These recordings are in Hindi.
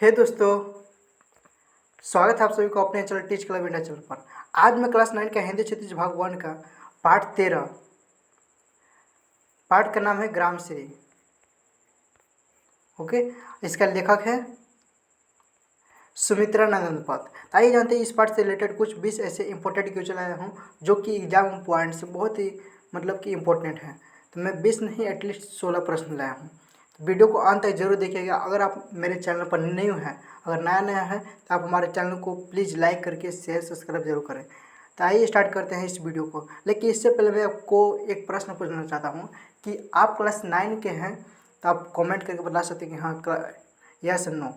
हे दोस्तों, स्वागत है आप सभी को अपने channel teach club India channel पर। आज मैं क्लास 9 का हिंदी क्षितिज भाग 1 का पाठ 13 पाठ का नाम है ग्राम श्री। ओके, इसका लेखक है सुमित्रा नंदनपत। आइए जानते हैं इस पाठ से रिलेटेड कुछ 20 ऐसे इंपॉर्टेंट क्वेश्चन लाया हूँ जो कि एग्जाम पॉइंट से बहुत ही कि इम्पोर्टेंट है। तो मैं 20 नहीं एटलीस्ट 16 प्रश्न लाया हूँ। तो वीडियो को अंत तक जरूर देखिएगा। अगर आप मेरे चैनल पर न्यू हैं, अगर नया है तो आप हमारे चैनल को प्लीज़ लाइक करके शेयर सब्सक्राइब जरूर करें। तो आइए स्टार्ट करते हैं इस वीडियो को। लेकिन इससे पहले मैं आपको एक प्रश्न पूछना चाहता हूँ कि आप क्लास 9 के हैं तो आप कमेंट करके बता सकते हैं कि हाँ यस नो।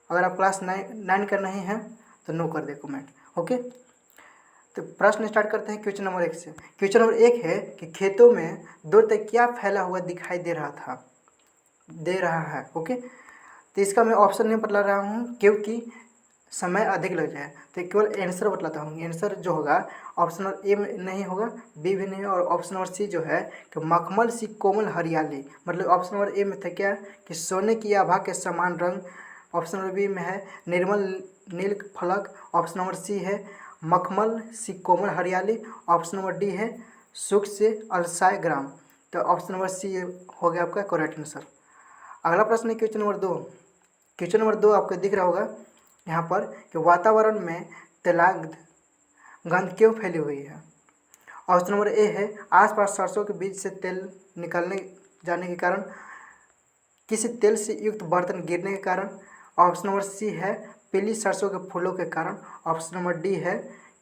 अगर आप क्लास 9 का नहीं हैं तो नो कर दे कमेंट। ओके, तो प्रश्न स्टार्ट करते हैं क्वेश्चन नंबर 1 से। क्वेश्चन नंबर 1 है कि खेतों में दूर तक क्या फैला हुआ दिखाई दे रहा है। ओके, तो इसका मैं ऑप्शन नहीं बतला रहा हूँ क्योंकि समय अधिक लग जाए, तो केवल आंसर बतलाता हूँ। आंसर जो होगा ऑप्शन नंबर ए में नहीं होगा, बी भी नहीं, और ऑप्शन नंबर सी जो है कि मखमल सी कोमल हरियाली। मतलब ऑप्शन नंबर ए में था क्या कि सोने की आभा के समान रंग। ऑप्शन नंबर बी में है निर्मल नील फलक। ऑप्शन नंबर सी है मखमल सी कोमल हरियाली। ऑप्शन नंबर डी है सुख से अलसाय ग्राम। तो ऑप्शन नंबर सी हो गया आपका करेक्ट आंसर। अगला प्रश्न है क्वेश्चन नंबर 2। क्वेश्चन नंबर 2 आपको दिख रहा होगा यहाँ पर कि वातावरण में तैलाक्ध गंध क्यों फैली हुई है। ऑप्शन नंबर ए है आसपास सरसों के बीच से तेल निकलने जाने के कारण, किसी तेल से युक्त बर्तन गिरने के कारण। ऑप्शन नंबर सी है पीली सरसों के फूलों के कारण। ऑप्शन नंबर डी है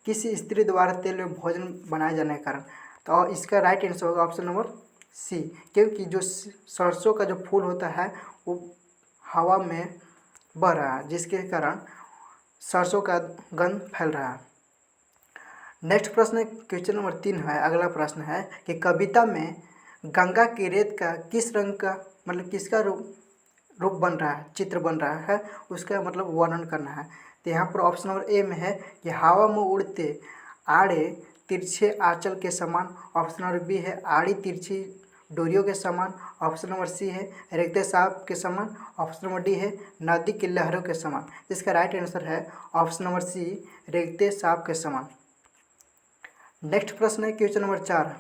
किसी स्त्री द्वारा तेल में भोजन बनाए जाने के कारण। तो इसका राइट आंसर होगा ऑप्शन नंबर सी, क्योंकि जो सरसों का जो फूल होता है वो हवा में बह रहा है, जिसके कारण सरसों का गंध फैल रहा है। नेक्स्ट प्रश्न क्वेश्चन नंबर 3 है। अगला प्रश्न है कि कविता में गंगा की रेत का किस रंग का किसका रूप बन रहा है, चित्र बन रहा है, उसका वर्णन करना है। तो यहाँ पर ऑप्शन नंबर ए में है कि हवा में उड़ते आड़े तिरछे आंचल के समान। ऑप्शन नंबर बी है आड़ी तिरछी डोरियों के समान। ऑप्शन नंबर सी है रेखते सांप के समान। ऑप्शन नंबर डी है नदी की लहरों के समान। इसका राइट आंसर है ऑप्शन नंबर सी रेखते सांप के समान। नेक्स्ट प्रश्न है क्वेश्चन नंबर 4।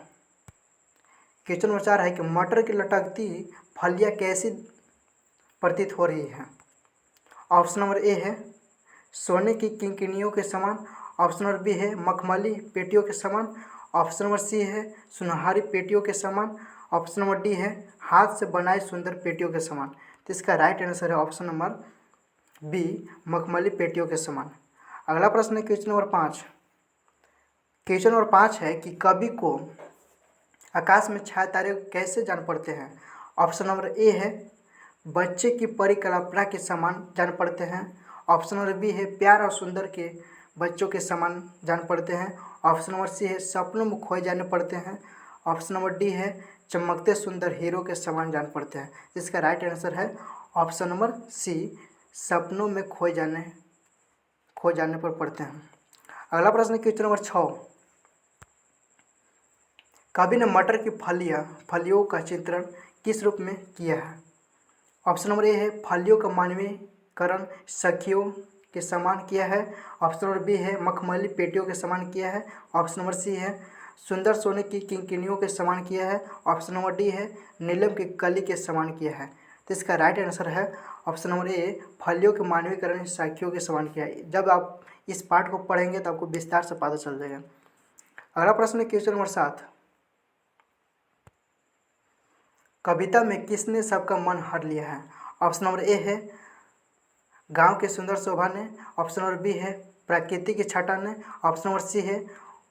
क्वेश्चन नंबर 4 है कि मटर की लटकती फलियां कैसी प्रतीत हो रही है। ऑप्शन नंबर ए है सोने की किंकिणियों के समान। ऑप्शन नंबर बी है मखमली पेटियों के समान। ऑप्शन नंबर सी है सुनहरी पेटियों के समान। ऑप्शन नंबर डी है हाथ से बनाई सुंदर पेटियों के समान। तो इसका राइट आंसर है ऑप्शन नंबर बी मखमली पेटियों के समान। अगला प्रश्न है क्वेश्चन नंबर 5। क्वेश्चन नंबर 5 है कि कवि को आकाश में छाए तारे कैसे जान पड़ते हैं। ऑप्शन नंबर ए है बच्चे की परिकल्पना के समान जान पड़ते हैं। ऑप्शन नंबर बी है प्यार और सुंदर के बच्चों के समान जान पड़ते हैं। ऑप्शन नंबर सी है सपनों में खोए जाने पड़ते हैं। ऑप्शन नंबर डी है चमकते सुंदर हीरो के समान जान पड़ते हैं। इसका राइट आंसर है ऑप्शन नंबर सी सपनों में खो जाने पर पड़ते हैं। अगला प्रश्न क्वेश्चन नंबर 6। कवि ने मटर की फलियों का चित्रण किस रूप में किया है। ऑप्शन नंबर ए है फलियों का मानवीकरण सखियों के समान किया है। ऑप्शन नंबर बी है मखमली पेटियों के समान किया है। ऑप्शन नंबर सी है सुंदर सोने की किंकिणियों के समान किया है। ऑप्शन नंबर डी है नीलम की कली के समान किया है। तो इसका राइट आंसर है ऑप्शन नंबर ए फलियों के मानवीकरण सखियों के समान किया है। जब आप इस पाठ को पढ़ेंगे तो आपको विस्तार से पता चल जाएगा। अगला प्रश्न है क्वेश्चन नंबर 7। कविता में किसने सबका मन हर लिया है। ऑप्शन नंबर ए है गांव की सुंदर शोभा ने। ऑप्शन नंबर बी है प्रकृति की छटा ने। ऑप्शन नंबर सी है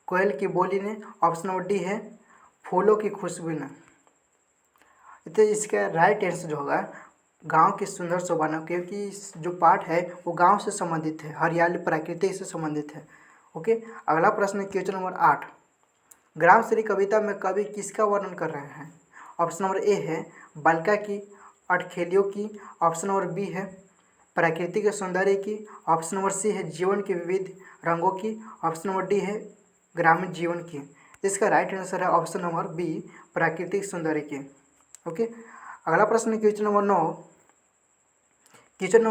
कोयल की बोली ने। ऑप्शन नंबर डी है फूलों की खुशबू ने। तो इसका राइट आंसर जो होगा गांव की सुंदर शोभा ने, क्योंकि जो पाठ है वो गांव से संबंधित है, हरियाली प्रकृति से संबंधित है। ओके, अगला प्रश्न है क्वेश्चन नंबर 8। ग्राम श्री कविता में कवि किसका वर्णन कर रहे हैं। ऑप्शन नंबर ए है बालिका की अटखेलियों की। ऑप्शन नंबर बी है प्रकृति के सौंदर्य की। ऑप्शन नंबर सी है जीवन के विविध रंगों की। ऑप्शन नंबर डी है ग्रामीण जीवन की। इसका राइट आंसर है ऑप्शन नंबर बी प्राकृतिक सौंदर्य की। ओके, अगला प्रश्न क्वेश्चन नंबर 9। क्वेश्चन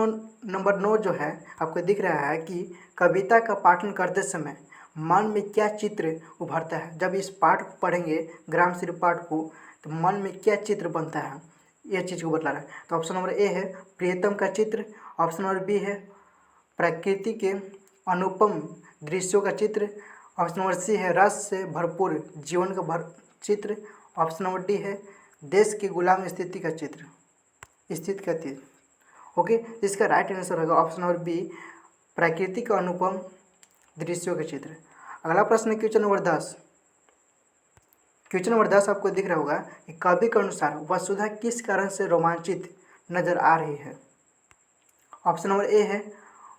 नंबर 9 जो है आपको दिख रहा है कि कविता का पाठन करते समय मन में क्या चित्र उभरता है। जब इस पाठ को पढ़ेंगे, ग्राम सिर्फ पाठ को, तो मन में क्या चित्र बनता है, यह चीज़ को बतला रहा है। तो ऑप्शन नंबर ए है प्रियतम का चित्र, ऑप्शन नंबर बी है प्रकृति के अनुपम दृश्यों का चित्र, ऑप्शन नंबर सी है रस से भरपूर जीवन का चित्र, ऑप्शन नंबर डी है देश की गुलाम स्थिति का चित्र। ओके, इसका राइट आंसर होगा ऑप्शन नंबर बी प्राकृतिक अनुपम दृश्यों के चित्र। अगला प्रश्न है क्वेश्चन नंबर 10। क्वेश्चन नंबर 10 आपको दिख रहा होगा कि कवि के अनुसार वसुधा किस कारण से रोमांचित नजर आ रही है। ऑप्शन नंबर ए है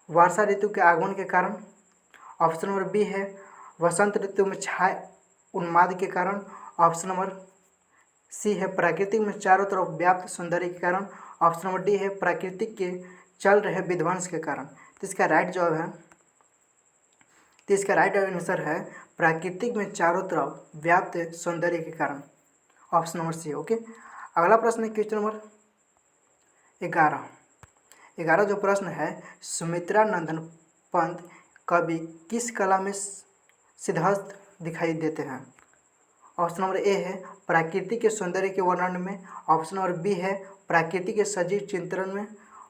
वर्षा ऋतु के आगमन के कारण, ऑप्शन नंबर बी है वसंत ऋतु में छाए उन्माद के कारण, ऑप्शन नंबर सी है प्राकृतिक में चारों तरफ व्याप्त सौंदर्य के कारण, ऑप्शन नंबर डी है प्राकृतिक के चल रहे विध्वंस के कारण। तो इसका राइट जवाब है, तो इसका राइट आंसर है प्राकृतिक में चारों तरफ व्याप्त सौंदर्य के कारण, ऑप्शन नंबर सी। ओके, अगला प्रश्न है क्वेश्चन नंबर 11 जो प्रश्न है सुमित्रा नंदन पंत कवि किस कला में सिद्धहस्त दिखाई देते हैं। ऑप्शन नंबर ए है प्राकृतिक के सौंदर्य के वर्णन में, ऑप्शन नंबर बी है प्राकृतिक के सजीव चित्रण में,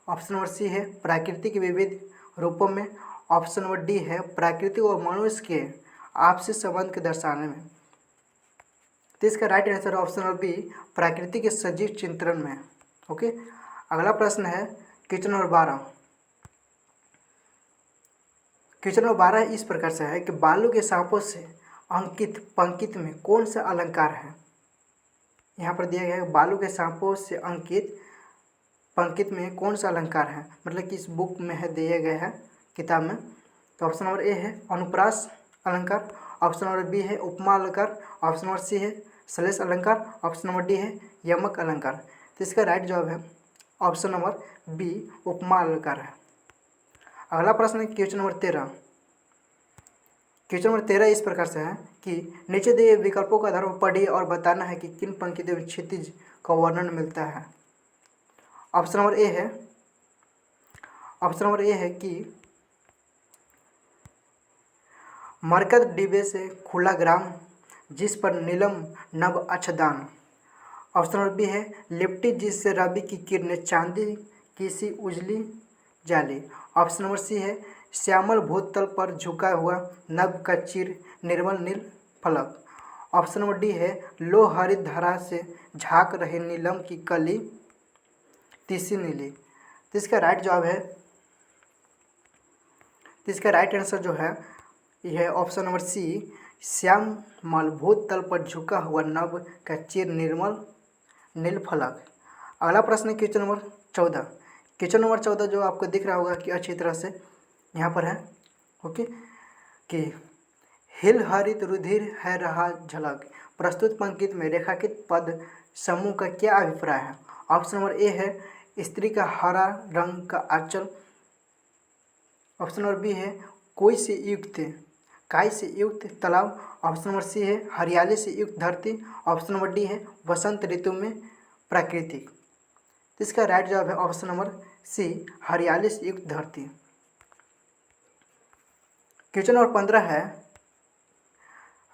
ऑप्शन नंबर सी है प्राकृतिक के विविध रूपों में, ऑप्शन नंबर डी है प्राकृतिक और मनुष्य के आपसी संबंध के दर्शाने में। तो इसका right answer option number B प्राकृतिक के सजीव चित्रण में। ओके, अगला प्रश्न है क्वेश्चन नंबर 12। क्वेश्चन नंबर 12 इस प्रकार से है कि बालू के सांपों से अंकित पंक्ति में कौन सा अलंकार है। यहाँ पर दिया गया है बालू के सांपों से अंकित पंक्ति में कौन सा अलंकार है, मतलब कि इस बुक में है, दिया गया है किताब में। तो ऑप्शन नंबर ए है अनुप्रास अलंकार, ऑप्शन नंबर बी है उपमा अलंकार, ऑप्शन नंबर सी है श्लेष अलंकार, ऑप्शन नंबर डी है यमक अलंकार। तो इसका राइट जवाब है ऑप्शन नंबर बी उपमा अलंकार है। अगला प्रश्न है क्वेश्चन नंबर 13। क्वेश्चन नंबर 13 इस प्रकार से है कि नीचे दिए विकल्पों का आधार पर पढ़िए और बताना है कि किन पंक्तियों में क्षितिज का वर्णन मिलता है। ऑप्शन नंबर ए है कि मरकत डिबे से खुला ग्राम जिस पर नीलम नभ अच्छदान, ऑप्शन नंबर बी है लिपटी जिससे रवि की किरणें चांदी की सी उजली जाली, ऑप्शन नंबर सी है श्यामल भूतल पर झुका हुआ नभ का चिर निर्मल नील फलक, ऑप्शन नंबर डी है लो हरित धारा से झाँक रहे नीलम की कली तीसी नीली। तो इसका राइट जवाब है, तो इसका राइट आंसर जो है यह है ऑप्शन नंबर सी श्यामल भूतल पर झुका हुआ नभ का चिर निर्मल नील फलक। अगला प्रश्न है क्वेश्चन नंबर 14। क्वेश्चन नंबर 14 जो आपको दिख रहा होगा कि अच्छी तरह से यहाँ पर है, ओके, कि हिल हरित रुधिर है रहा झलक प्रस्तुत पंक्ति में रेखांकित पद समूह का क्या अभिप्राय है। ऑप्शन नंबर ए है स्त्री का हरा रंग का आंचल, ऑप्शन नंबर बी है कोई से युक्त काय से युक्त तालाब, ऑप्शन नंबर सी है हरियाली से युक्त धरती, ऑप्शन नंबर डी है वसंत ऋतु में प्राकृतिक। तो इसका राइट जवाब है ऑप्शन नंबर सी हरियाली से युक्त धरती। क्वेश्चन नंबर 15 है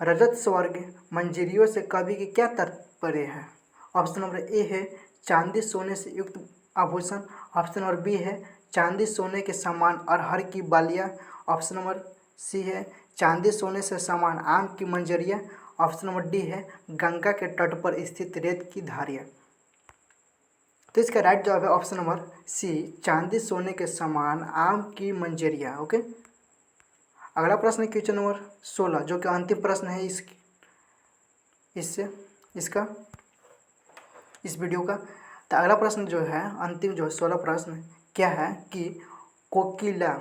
रजत स्वर्ग मंजरियों से कवि की क्या तात्पर्य है। ऑप्शन नंबर ए है चांदी सोने से युक्त आभूषण, ऑप्शन नंबर बी है चांदी सोने के समान अरहर की बालियाँ, ऑप्शन नंबर सी है चांदी सोने से समान आम की मंजरियाँ, ऑप्शन नंबर डी है गंगा के तट पर स्थित रेत की धारियाँ। तो इसका राइट जवाब है ऑप्शन नंबर सी चांदी सोने के समान आम की मंजरियाँ। ओके, अगला प्रश्न है क्वेश्चन नंबर 16 जो कि अंतिम प्रश्न है इस वीडियो का। तो अगला प्रश्न जो है अंतिम जो है 16 प्रश्न क्या है कि कोकिला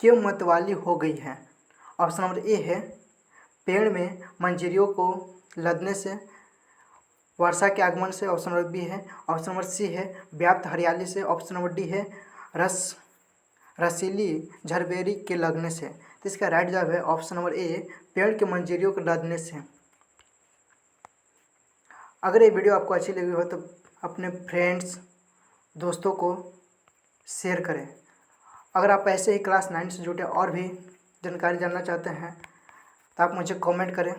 क्यों मतवाली हो गई है। ऑप्शन नंबर ए है पेड़ में मंजरियों को लदने से, वर्षा के आगमन से, ऑप्शन नंबर बी है, ऑप्शन नंबर सी है व्याप्त हरियाली से, ऑप्शन नंबर डी है रसीली झरबेरी के लगने से। तो इसका राइट जवाब है ऑप्शन नंबर ए पेड़ के मंजरियों को लदने से। अगर ये वीडियो आपको अच्छी लगी हो तो अपने फ्रेंड्स दोस्तों को शेयर करें। अगर आप ऐसे ही क्लास 9 से जुड़े और भी जानकारी जानना चाहते हैं तो आप मुझे कमेंट करें,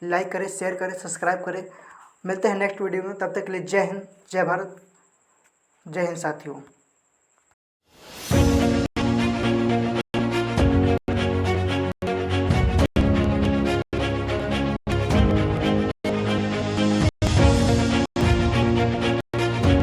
लाइक करें, शेयर करें, सब्सक्राइब करें। मिलते हैं नेक्स्ट वीडियो में, तब तक के लिए जय हिंद, जय भारत, जय हिंद साथियों।